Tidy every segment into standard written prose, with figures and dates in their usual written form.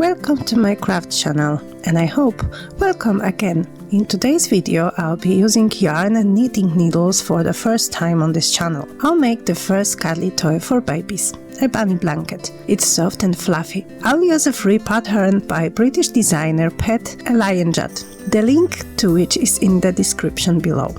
welcome to my craft channel, and I hope welcome again. In today's video I'll be using yarn and knitting needles for the first time on this channel. I'll make the first cuddly toy for babies, a bunny blanket. It's soft and fluffy. I'll use a free pattern by British designer Pat Alinejad, the link to which is in the description below.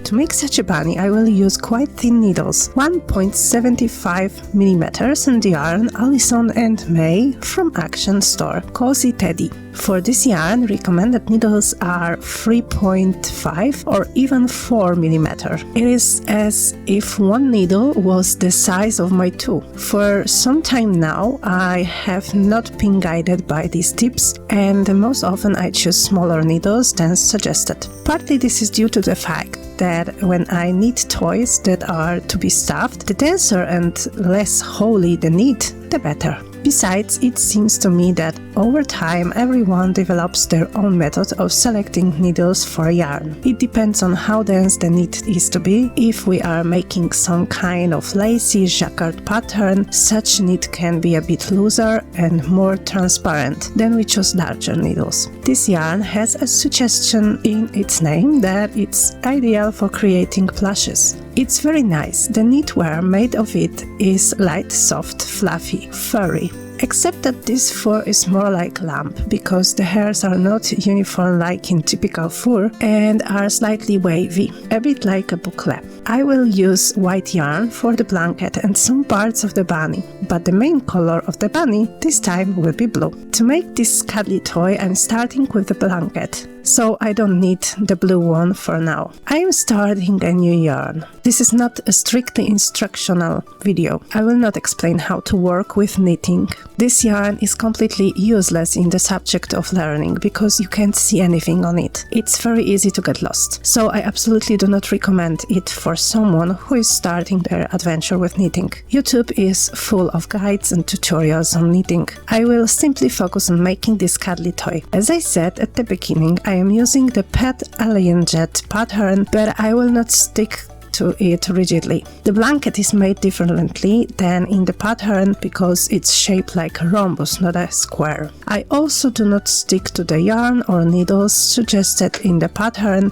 To make such a bunny, I will use quite thin needles, 1.75 mm, and yarn alisonandmay from Action Store, Cozy Teddy. For this yarn, recommended needles are 3.5 or even 4 mm. It is as if one needle was the size of my two. For some time now, I have not been guided by these tips, and most often I choose smaller needles than suggested. Partly this is due to the fact that when I knit toys that are to be stuffed, the denser and less holy the knit, the better. Besides, it seems to me that over time everyone develops their own method of selecting needles for yarn. It depends on how dense the knit is to be. If we are making some kind of lacy jacquard pattern, such knit can be a bit looser and more transparent, then we choose larger needles. This yarn has a suggestion in its name that it's ideal for creating plushes. It's very nice. The knitwear made of it is light, soft, fluffy, furry. Except that this fur is more like lamb, because the hairs are not uniform like in typical fur and are slightly wavy, a bit like a boucle. I will use white yarn for the blanket and some parts of the bunny, but the main color of the bunny this time will be blue. To make this cuddly toy, I'm starting with the blanket, so I don't need the blue one for now. I am starting a new yarn. This is not a strictly instructional video. I will not explain how to work with knitting. This yarn is completely useless in the subject of learning because you can't see anything on it. It's very easy to get lost, so I absolutely do not recommend it for someone who is starting their adventure with knitting. YouTube is full of guides and tutorials on knitting. I will simply focus on making this cuddly toy. As I said at the beginning, I am using the Pat Alinejad pattern, but I will not stick to it rigidly. The blanket is made differently than in the pattern because it's shaped like a rhombus, not a square. I also do not stick to the yarn or needles suggested in the pattern.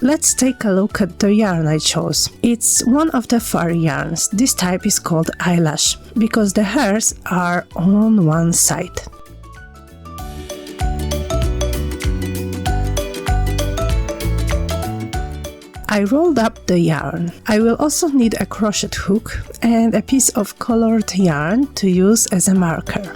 Let's take a look at the yarn I chose. It's one of the furryyarns. This type is called eyelash because the hairs are on one side. I rolled up the yarn. I will also need a crochet hook and a piece of colored yarn to use as a marker.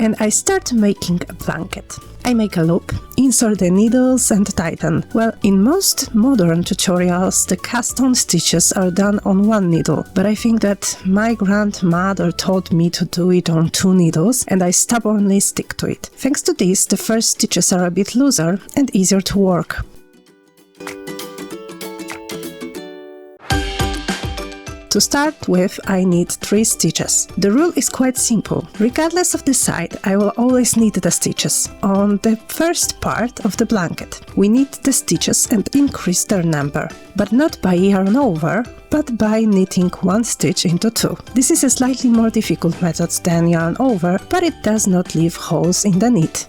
And I start making a blanket. I make a loop, insert the needles and tighten. Well, in most modern tutorials the cast-on stitches are done on one needle, but I think that my grandmother taught me to do it on two needles and I stubbornly stick to it. Thanks to this, the first stitches are a bit looser and easier to work. To start with, I need 3 stitches. The rule is quite simple. Regardless of the side, I will always knit the stitches. On the first part of the blanket, we knit the stitches and increase their number, but not by yarn over, but by knitting 1 stitch into 2. This is a slightly more difficult method than yarn over, but it does not leave holes in the knit.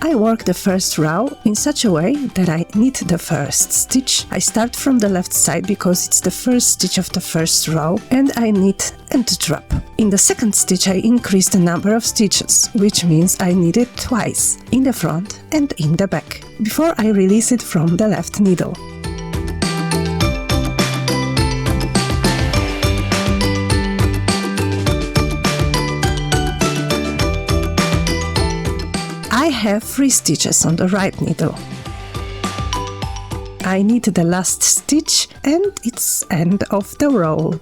I work the first row in such a way that I knit the first stitch. I start from the left side because it's the first stitch of the first row, and I knit and drop. In the second stitch I increase the number of stitches, which means I knit it twice, in the front and in the back, before I release it from the left needle. I have 3 stitches on the right needle. I knit the last stitch and it's end of the row.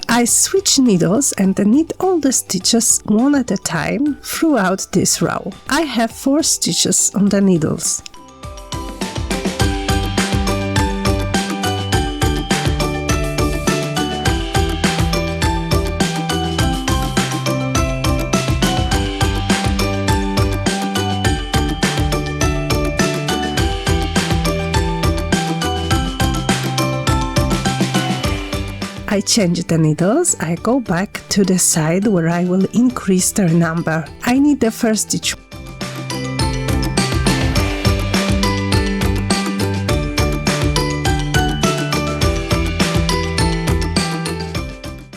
I switch needles and knit all the stitches one at a time throughout this row. I have 4 stitches on the needles. I change the needles, I go back to the side where I will increase their number. I knit the first stitch.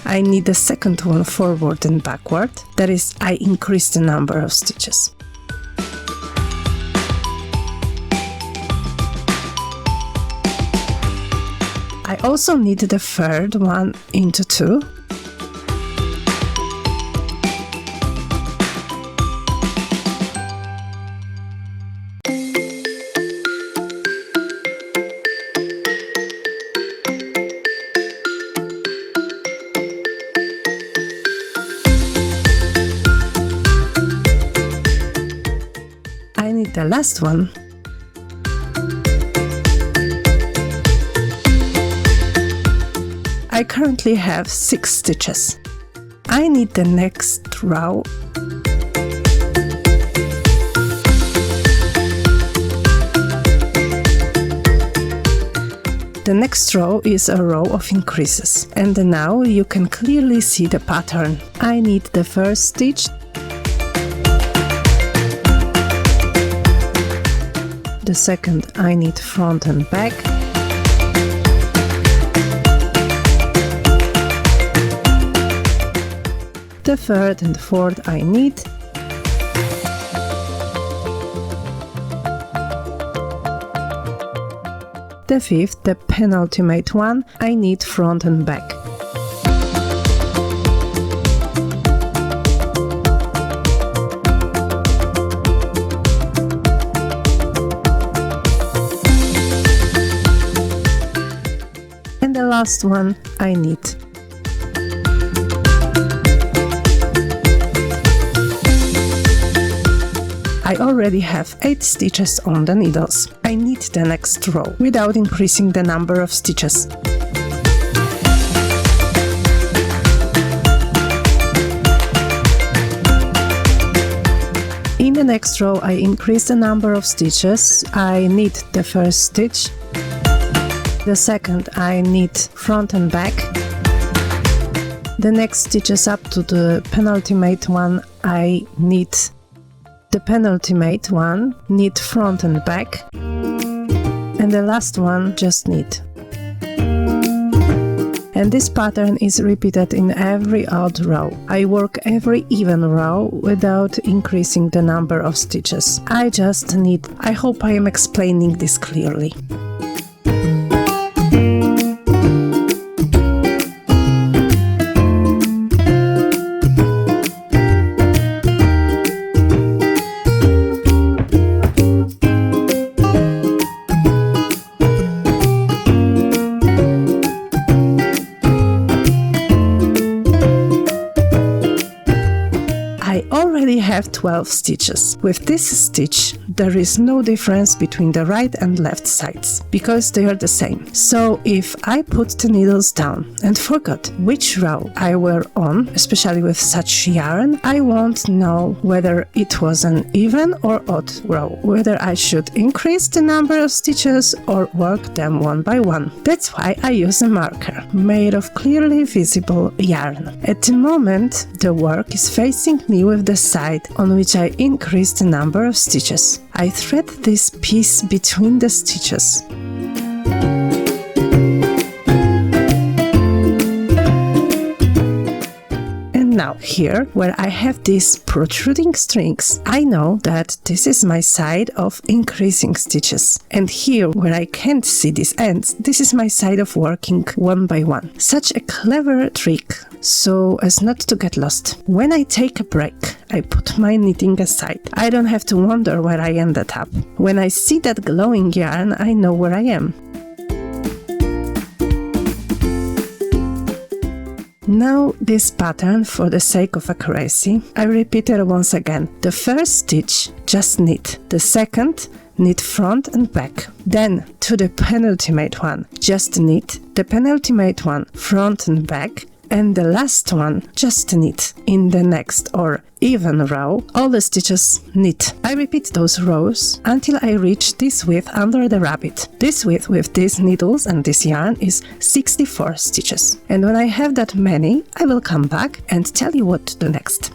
I knit the second one forward and backward, that is, I increase the number of stitches. I also knit the third one into two. I knit the last one. I currently have 6 stitches. I knit the next row. The next row is a row of increases, and now you can clearly see the pattern. I knit the first stitch, the second I knit front and back, the third and fourth I knit, the fifth, the penultimate one, I knit front and back. And the last one I knit. I already have 8 stitches on the needles. I knit the next row without increasing the number of stitches. In the next row I increase the number of stitches. I knit the first stitch, the second I knit front and back, the next stitches up to the penultimate one I knit the penultimate one, knit front and back, and the last one just knit. And this pattern is repeated in every odd row. I work every even row without increasing the number of stitches. I just knit. I hope I am explaining this clearly. I have 12 stitches. With this stitch, there is no difference between the right and left sides, because they are the same. So if I put the needles down and forgot which row I were on, especially with such yarn, I won't know whether it was an even or odd row, whether I should increase the number of stitches or work them one by one. That's why I use a marker made of clearly visible yarn. At the moment, the work is facing me with the side on which I increase the number of stitches. I thread this piece between the stitches. Now here, where I have these protruding strings, I know that this is my side of increasing stitches. And here, where I can't see these ends, this is my side of working one by one. Such a clever trick, so as not to get lost. When I take a break, I put my knitting aside. I don't have to wonder where I ended up. When I see that glowing yarn, I know where I am. Now this pattern, for the sake of accuracy, I repeat it once again. The first stitch, just knit. The second, knit front and back. Then to the penultimate one, just knit. The penultimate one, front and back. And the last one, just knit. In the next or even row, all the stitches knit. I repeat those rows until I reach this width under the rabbit. This width with these needles and this yarn is 64 stitches. And when I have that many, I will come back and tell you what to do next.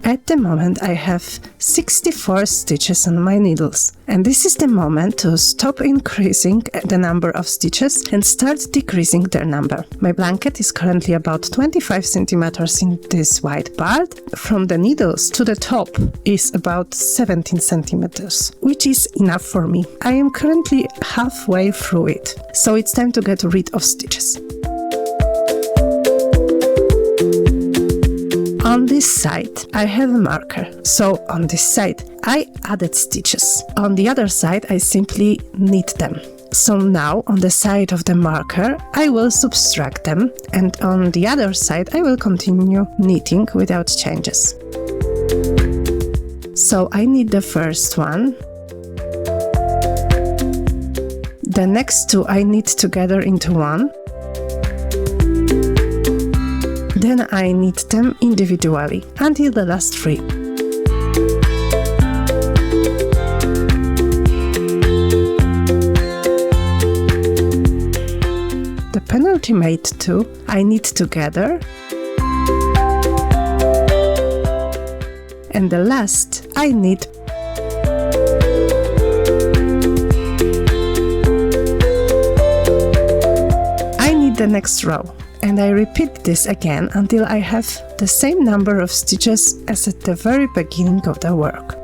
At the moment I have 64 stitches on my needles, and this is the moment to stop increasing the number of stitches and start decreasing their number. My blanket is currently about 25 centimeters in this wide part. From the needles to the top is about 17 centimeters, which is enough for me. I am currently halfway through it, so it's time to get rid of stitches. On this side, I have a marker, so on this side, I added stitches. On the other side, I simply knit them. So now, on the side of the marker, I will subtract them, and on the other side, I will continue knitting without changes. So I knit the first one. The next two I knit together into one. Then I knit them individually until the last three. The penultimate two I knit together, and the last I knit. I knit the next row. And I repeat this again until I have the same number of stitches as at the very beginning of the work.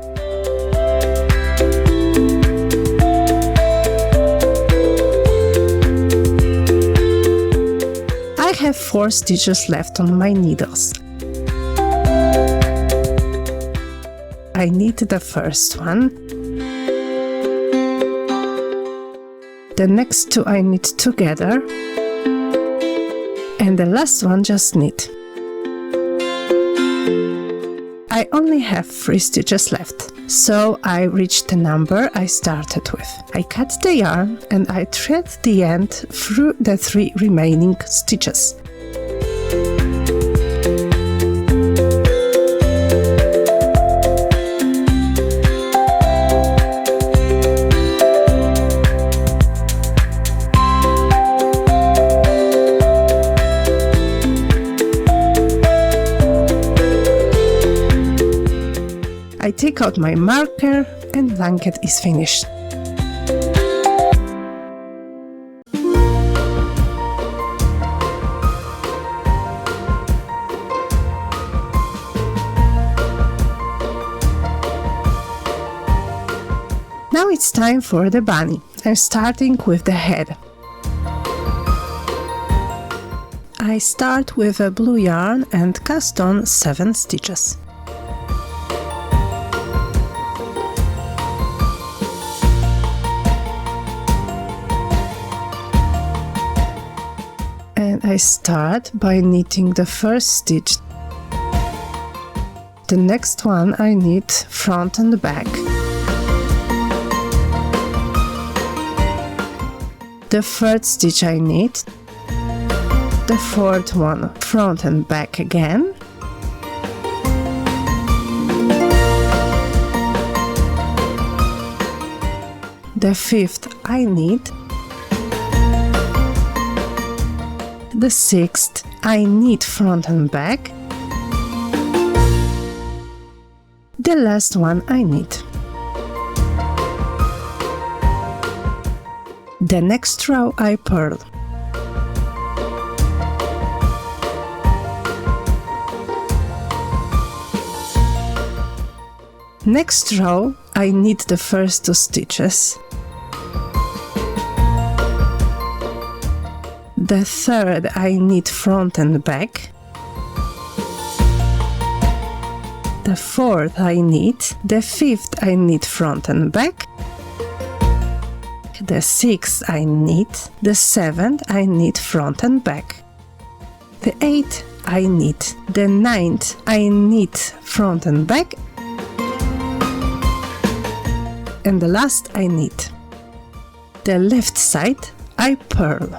I have 4 stitches left on my needles. I knit the first one. The next two I knit together. And the last one just knit. I only have 3 stitches left, so I reached the number I started with. I cut the yarn and I thread the end through the 3 remaining stitches. I take out my marker and blanket is finished. Now it's time for the bunny. I'm starting with the head. I start with a blue yarn and cast on 7 stitches. And I start by knitting the first stitch. The next one I knit front and back. The third stitch I knit. The fourth one front and back again. The fifth I knit. The sixth I knit front and back. The last one I knit. The next row I purl. Next row I knit the first 2 stitches. The third I knit front and back. The fourth I knit. The fifth I knit front and back. The sixth I knit. The seventh I knit front and back. The eighth I knit. The ninth I knit front and back. and the last I knit. The left side I purl.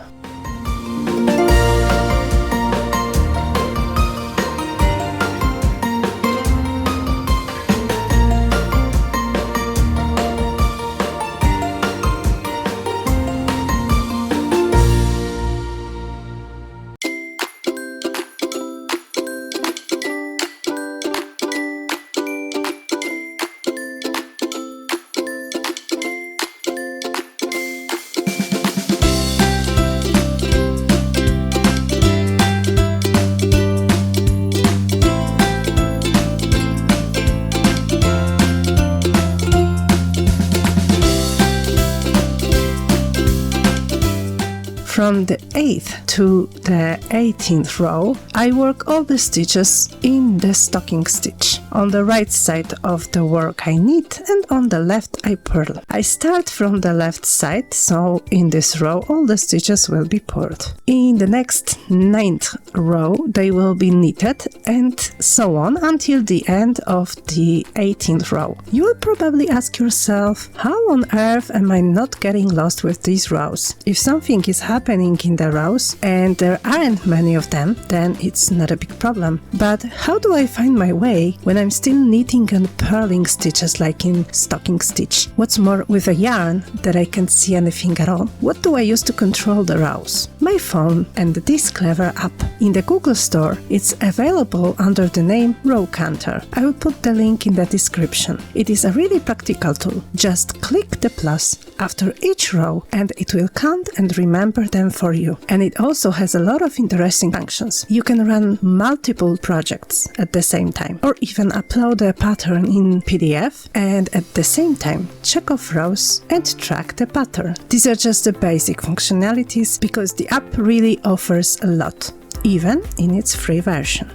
From the 8th to the 18th row, I work all the stitches in the stocking stitch. On the right side of the work I knit, and on the left I purl. I start from the left side, so in this row all the stitches will be purled. In the next 9th row they will be knitted, and so on until the end of the 18th row. You will probably ask yourself, how on earth am I not getting lost with these rows? If something is happening in the rows and there aren't many of them, then it's not a big problem. But how do I find my way when I'm still knitting and purling stitches like in stocking stitch? What's more, with a yarn that I can't see anything at all, what do I use to control the rows? My phone and this clever app. In the Google Store, it's available under the name Row Counter. I will put the link in the description. It is a really practical tool. Just click the plus after each row and it will count and remember them for you. And it also has a lot of interesting functions. You can run multiple projects at the same time, or even upload a pattern in PDF and at the same time check off rows and track the pattern. These are just the basic functionalities because the app really offers a lot, even in its free version.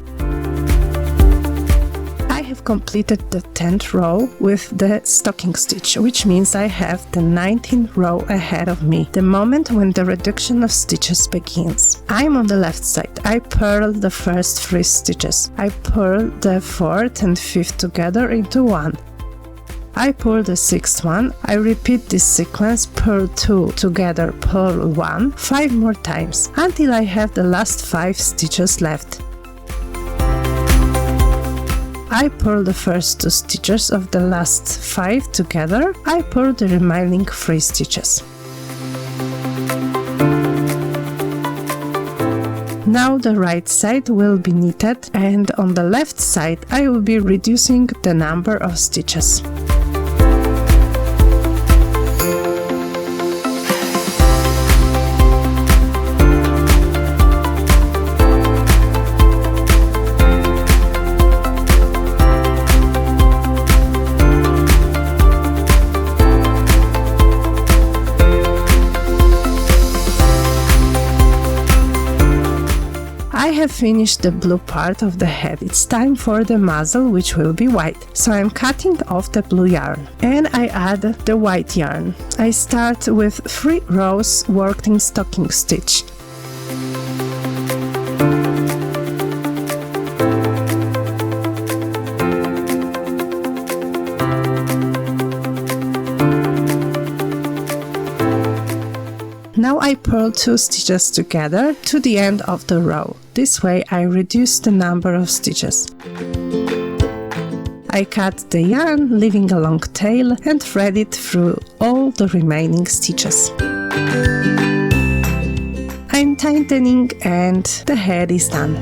I have completed the 10th row with the stocking stitch, which means I have the 19th row ahead of me, the moment when the reduction of stitches begins. I'm on the left side. I purl the first 3 stitches. I purl the 4th and 5th together into one. I purl the 6th one. I repeat this sequence, purl 2 together, purl 1, 5 more times until I have the last 5 stitches left. I purl the first 2 stitches of the last 5 together. I purl the remaining 3 stitches. Now the right side will be knitted, and on the left side I will be reducing the number of stitches. I have finished the blue part of the head. It's time for the muzzle, which will be white. So I'm cutting off the blue yarn and I add the white yarn. I start with 3 rows worked in stocking stitch. Now I purl 2 stitches together to the end of the row. This way I reduce the number of stitches. I cut the yarn, leaving a long tail, and thread it through all the remaining stitches. I'm tightening and the head is done.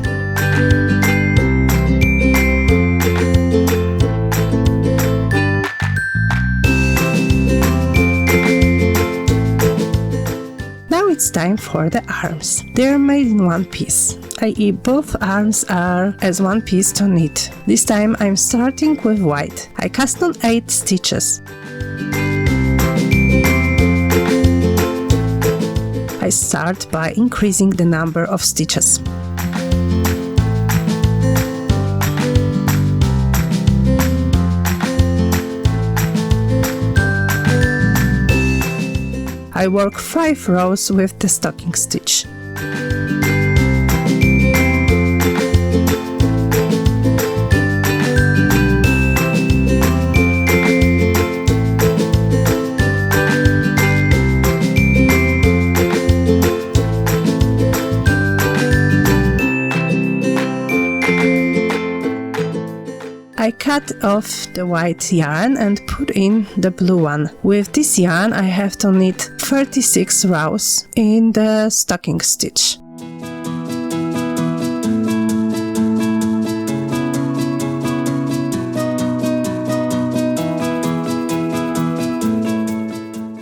It's time for the arms. They are made in one piece, i.e. both arms are as one piece to knit. This time I'm starting with white. I cast on 8 stitches. I start by increasing the number of stitches. I work 5 rows with the stocking stitch. I cut off the white yarn and put in the blue one. With this yarn I have to knit 36 rows in the stocking stitch.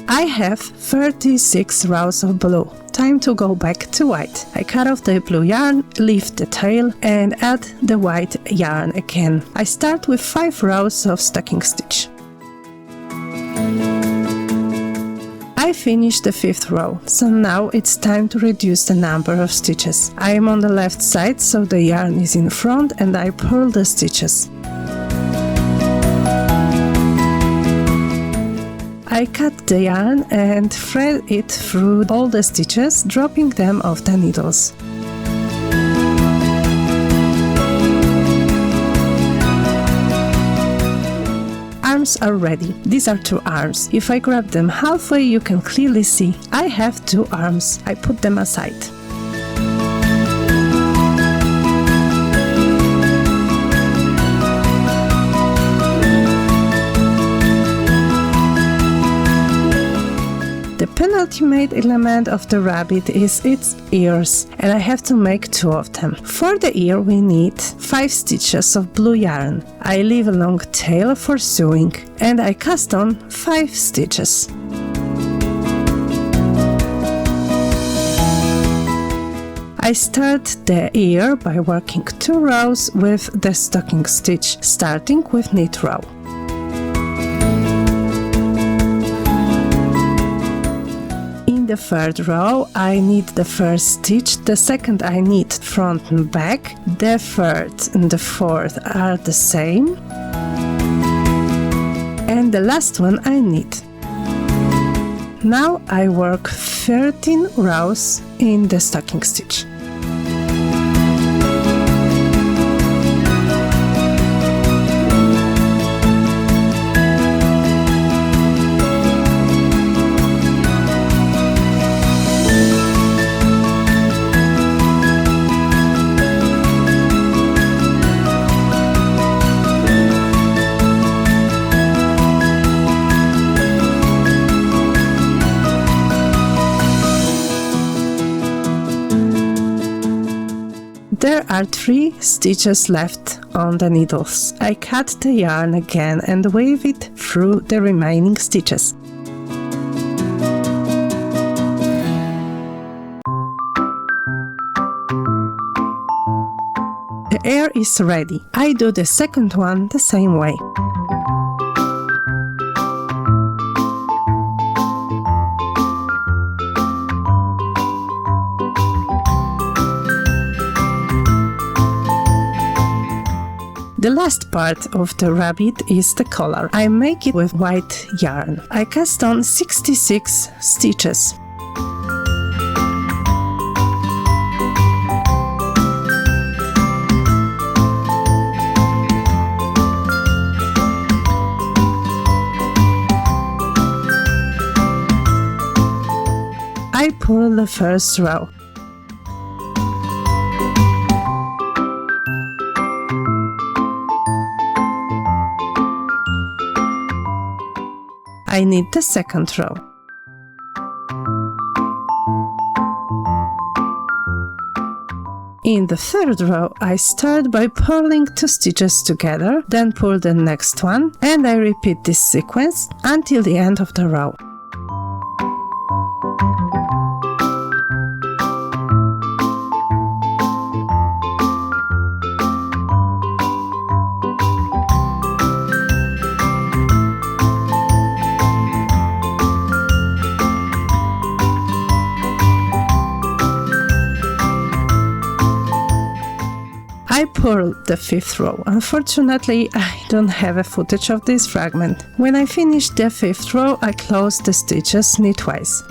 I have 36 rows of blue. Time to go back to white. I cut off the blue yarn, leave the tail and add the white yarn again. I start with 5 rows of stocking stitch. I finished the 5th row, so now it's time to reduce the number of stitches. I am on the left side, so the yarn is in front and I purl the stitches. I cut the yarn and thread it through all the stitches, dropping them off the needles. Arms are ready. These are 2 arms. If I grab them halfway, you can clearly see I have 2 arms. I put them aside. The penultimate element of the rabbit is its ears, and I have to make 2 of them. For the ear we need 5 stitches of blue yarn. I leave a long tail for sewing and I cast on 5 stitches. I start the ear by working 2 rows with the stocking stitch, starting with knit row. In the 3rd row I knit the 1st stitch, the 2nd I knit front and back, the 3rd and the 4th are the same, and the last one I knit. Now I work 13 rows in the stocking stitch. There are 3 stitches left on the needles. I cut the yarn again and weave it through the remaining stitches. The ear is ready. I do the 2nd one the same way. The last part of the rabbit is the collar. I make it with white yarn. I cast on 66 stitches. I pull the 1st row. I knit the 2nd row. In the 3rd row, I start by purling 2 stitches together, then pull the next one, and I repeat this sequence until the end of the row. I purl the 5th row. Unfortunately, I don't have a footage of this fragment. When I finish the 5th row, I close the stitches knitwise.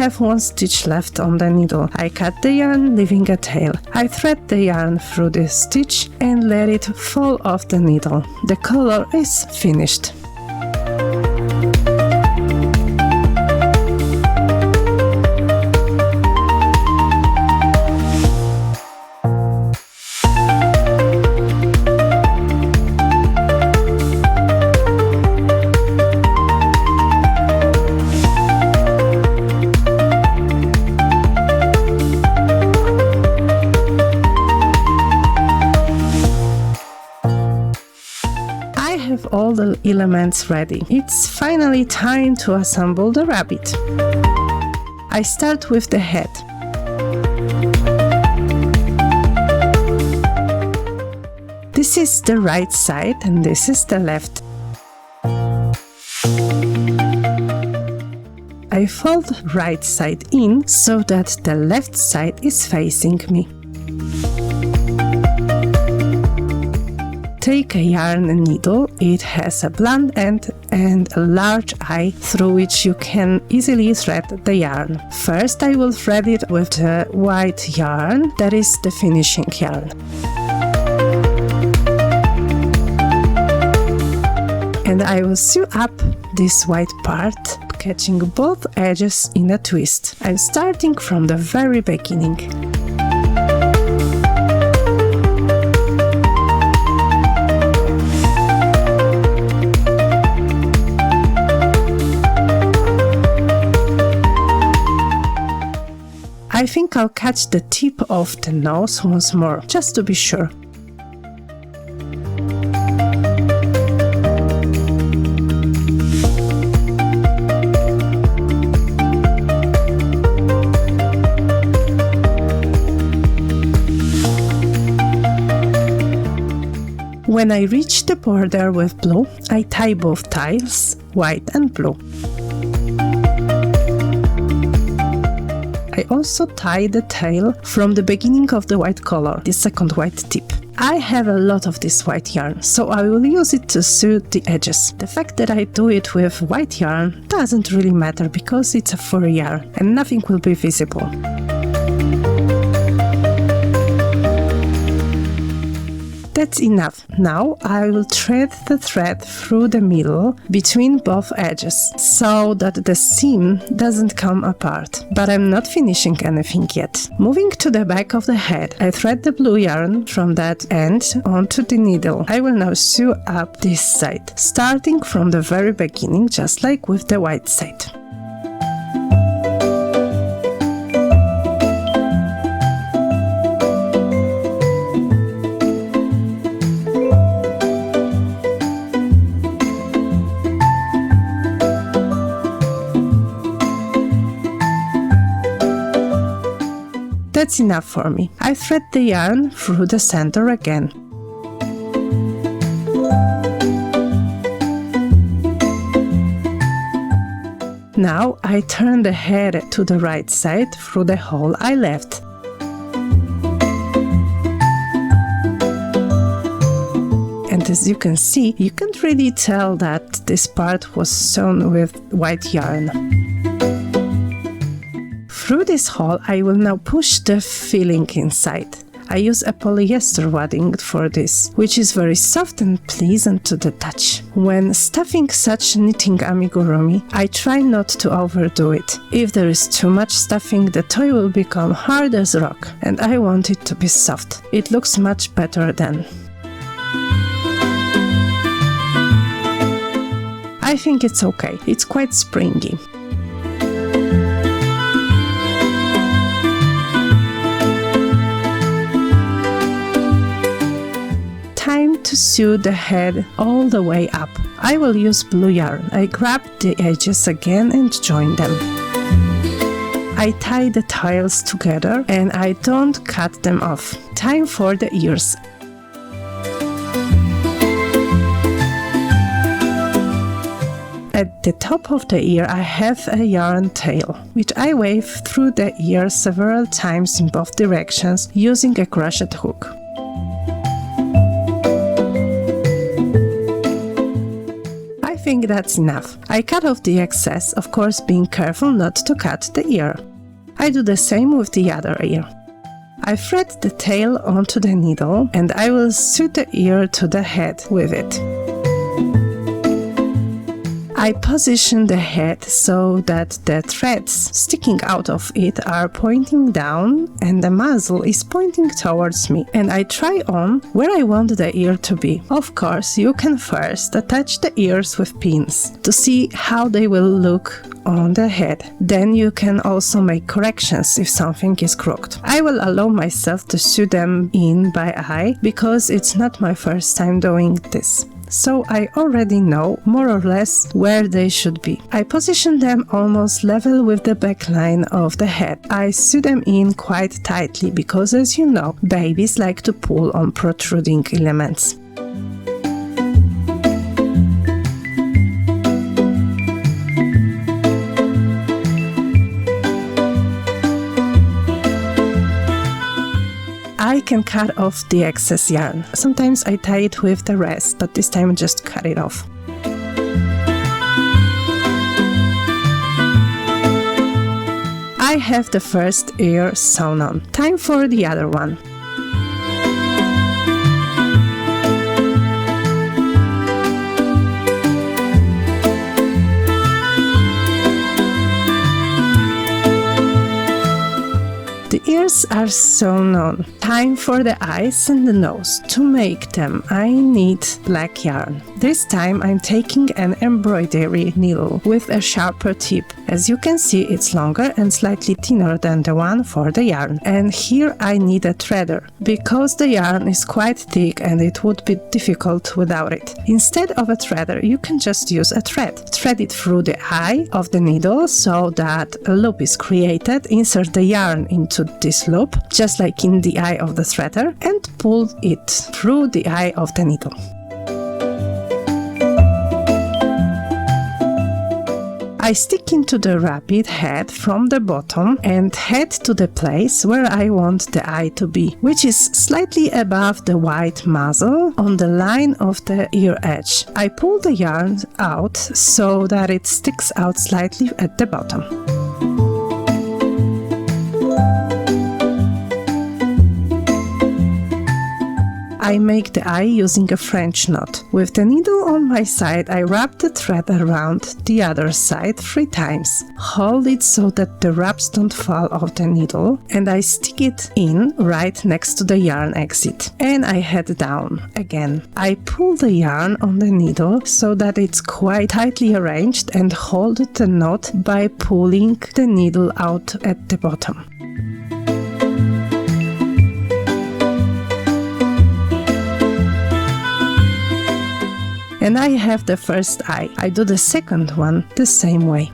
have one stitch left on the needle. I cut the yarn, leaving a tail. I thread the yarn through the stitch and let it fall off the needle. The collar is finished. All the elements ready. It's finally time to assemble the rabbit. I start with the head. This is the right side and this is the left. I fold right side in so that the left side is facing me. Take a yarn needle. It has a blunt end and a large eye through which you can easily thread the yarn. First I will thread it with the white yarn, that is the finishing yarn. And I will sew up this white part, catching both edges in a twist. I'm starting from the very beginning. I think I'll catch the tip of the nose once more, just to be sure. When I reach the border with blue, I tie both tiles, white and blue. I also tie the tail from the beginning of the white collar, the second white tip. I have a lot of this white yarn, so I will use it to sew the edges. The fact that I do it with white yarn doesn't really matter because it's a furry yarn and nothing will be visible. That's enough. Now I will thread the thread through the middle between both edges so that the seam doesn't come apart. But I'm not finishing anything yet. Moving to the back of the head, I thread the blue yarn from that end onto the needle. I will now sew up this side, starting from the very beginning, just like with the white side. That's enough for me. I thread the yarn through the center again. Now I turn the head to the right side through the hole I left. And as you can see, you can't really tell that this part was sewn with white yarn. Through this hole, I will now push the filling inside. I use a polyester wadding for this, which is very soft and pleasant to the touch. When stuffing such knitting amigurumi, I try not to overdo it. If there is too much stuffing, the toy will become hard as rock, and I want it to be soft. It looks much better then. I think it's okay. It's quite springy. Time to sew the head all the way up. I will use blue yarn. I grab the edges again and join them. I tie the tiles together and I don't cut them off. Time for the ears. At the top of the ear I have a yarn tail, which I wave through the ear several times in both directions using a crochet hook. I think that's enough. I cut off the excess, of course being careful not to cut the ear. I do the same with the other ear. I thread the tail onto the needle and I will sew the ear to the head with it. I position the head so that the threads sticking out of it are pointing down and the muzzle is pointing towards me, and I try on where I want the ear to be. Of course, you can first attach the ears with pins to see how they will look on the head. Then you can also make corrections if something is crooked. I will allow myself to sew them in by eye because it's not my first time doing this. So I already know more or less where they should be. I position them almost level with the backline of the head. I sew them in quite tightly because, as you know, babies like to pull on protruding elements. I can cut off the excess yarn. Sometimes I tie it with the rest, but this time just cut it off. I have the first ear sewn on. Time for the other one. The ears are sewn on. Time for the eyes and the nose. To make them, I need black yarn. This time I'm taking an embroidery needle with a sharper tip. As you can see, it's longer and slightly thinner than the one for the yarn. And here I need a threader, because the yarn is quite thick and it would be difficult without it. Instead of a threader, you can just use a thread. Thread it through the eye of the needle so that a loop is created. Insert the yarn into this loop, just like in the eye of the threader, and pull it through the eye of the needle. I stick into the rabbit head from the bottom and head to the place where I want the eye to be, which is slightly above the white muzzle on the line of the ear edge. I pull the yarn out so that it sticks out slightly at the bottom. I make the eye using a French knot. With the needle on my side, I wrap the thread around the other side 3 times. Hold it so that the wraps don't fall off the needle, and I stick it in right next to the yarn exit. And I head down again. I pull the yarn on the needle so that it's quite tightly arranged and hold the knot by pulling the needle out at the bottom. And I have the first eye. I do the second one the same way.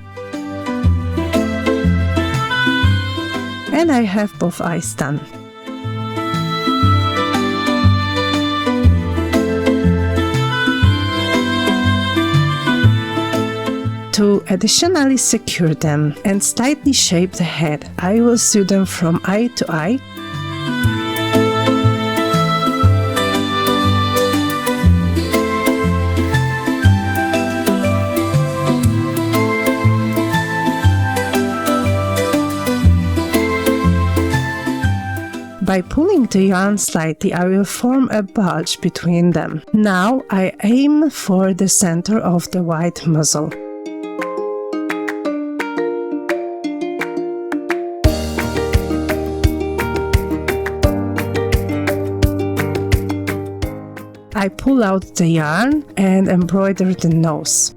And I have both eyes done. To additionally secure them and slightly shape the head, I will sew them from eye to eye. By pulling the yarn slightly, I will form a bulge between them. Now I aim for the center of the white muzzle. I pull out the yarn and embroider the nose.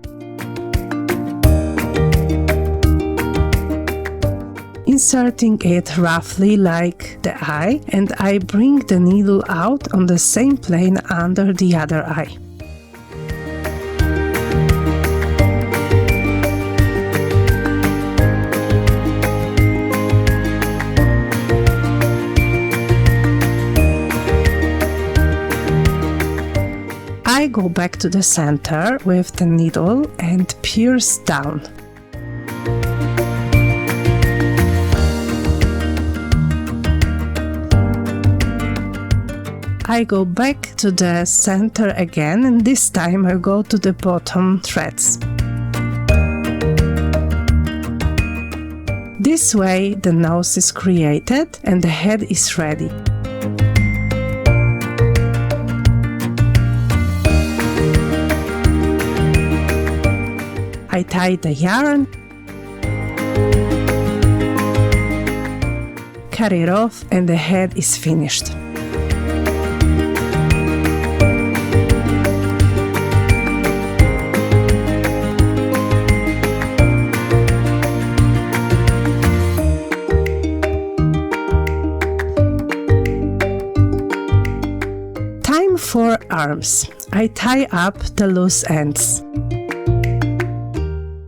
Inserting it roughly like the eye, and I bring the needle out on the same plane under the other eye. I go back to the center with the needle and pierce down. I go back to the center again, and this time I go to the bottom threads. This way the nose is created and the head is ready. I tie the yarn, cut it off, and the head is finished. Time for arms. I tie up the loose ends.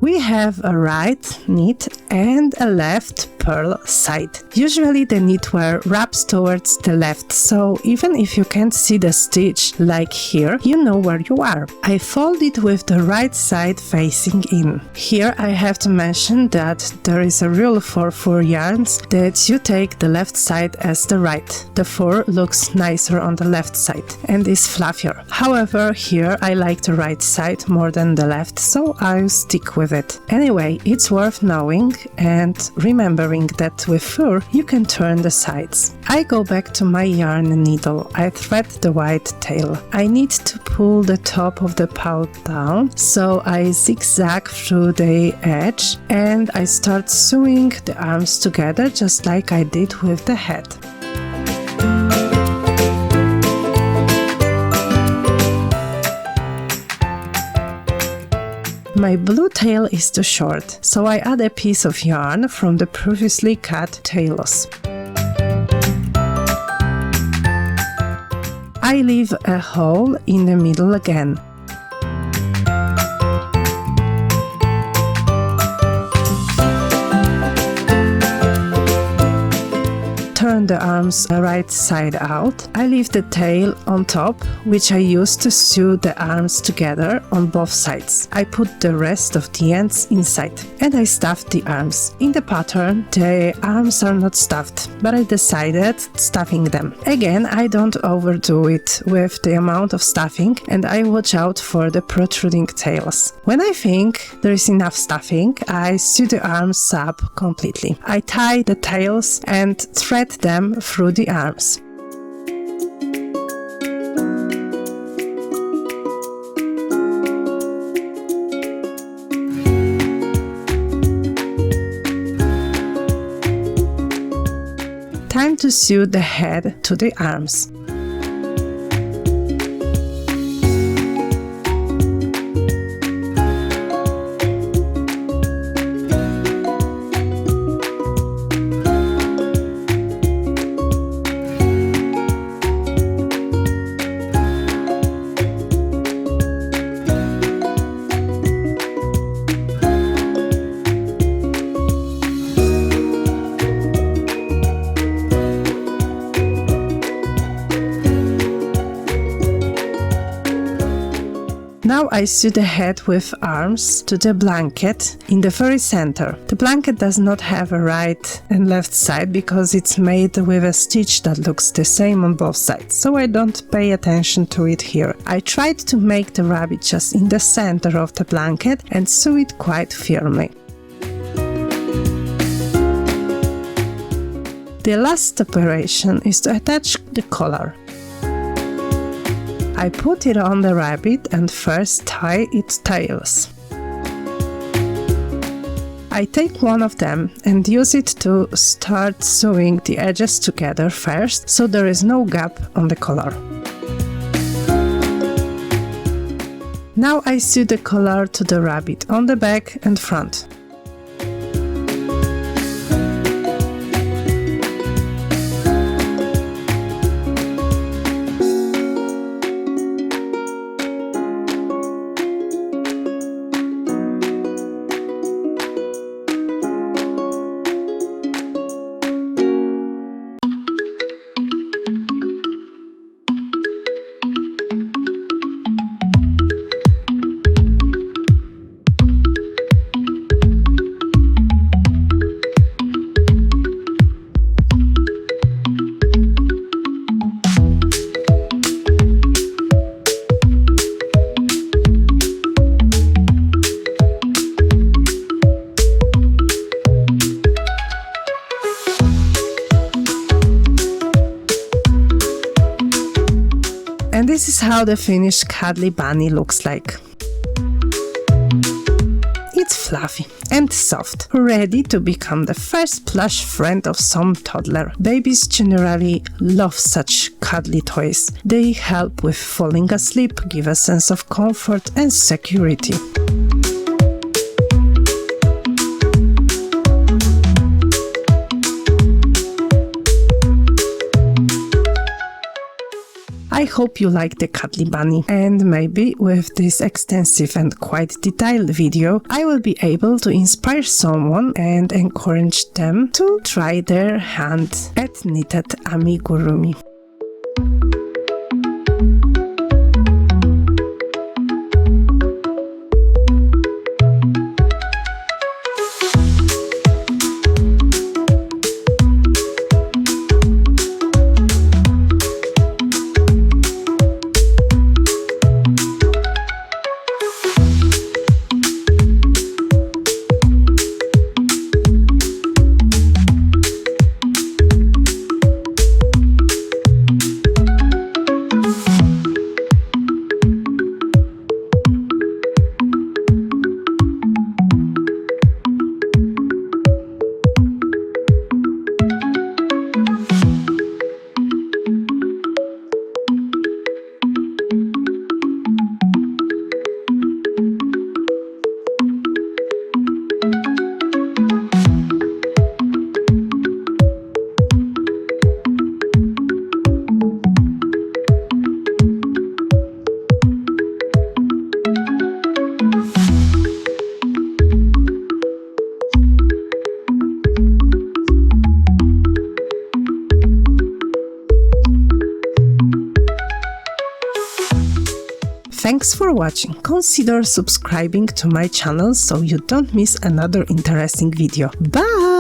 We have a right knit and a left purl side. Usually the knitwear wraps towards the left, so even if you can't see the stitch like here, you know where you are. I fold it with the right side facing in. Here I have to mention that there is a rule for fur yarns that you take the left side as the right. The fur looks nicer on the left side and is fluffier. However, here I like the right side more than the left, so I'll stick with it. Anyway, it's worth knowing and remembering that with fur you can turn the sides. I go back to my yarn needle. I thread the white tail. I need to pull the top of the pouch down, so I zigzag through the edge and I start sewing the arms together just like I did with the head. My blue tail is too short, so I add a piece of yarn from the previously cut tails. I leave a hole in the middle again. Turn the arms right side out. I leave the tail on top, which I use to sew the arms together on both sides. I put the rest of the ends inside and I stuff the arms. In the pattern, the arms are not stuffed, but I decided stuffing them. Again, I don't overdo it with the amount of stuffing and I watch out for the protruding tails. When I think there is enough stuffing, I sew the arms up completely. I tie the tails and thread them through the arms. Time to sew the head to the arms. Now I sew the head with arms to the blanket in the very center. The blanket does not have a right and left side because it's made with a stitch that looks the same on both sides, so I don't pay attention to it here. I tried to make the rabbit just in the center of the blanket and sew it quite firmly. The last operation is to attach the collar. I put it on the rabbit and first tie its tails. I take one of them and use it to start sewing the edges together first, so there is no gap on the collar. Now I sew the collar to the rabbit on the back and front. And this is how the finished Cuddly bunny looks like. It's fluffy and soft, ready to become the first plush friend of some toddler. Babies generally love such cuddly toys. They help with falling asleep, give a sense of comfort and security. I hope you like the Cuddly bunny, and maybe with this extensive and quite detailed video I will be able to inspire someone and encourage them to try their hand at knitted amigurumi. Thanks for watching. Consider subscribing to my channel so you don't miss another interesting video. Bye!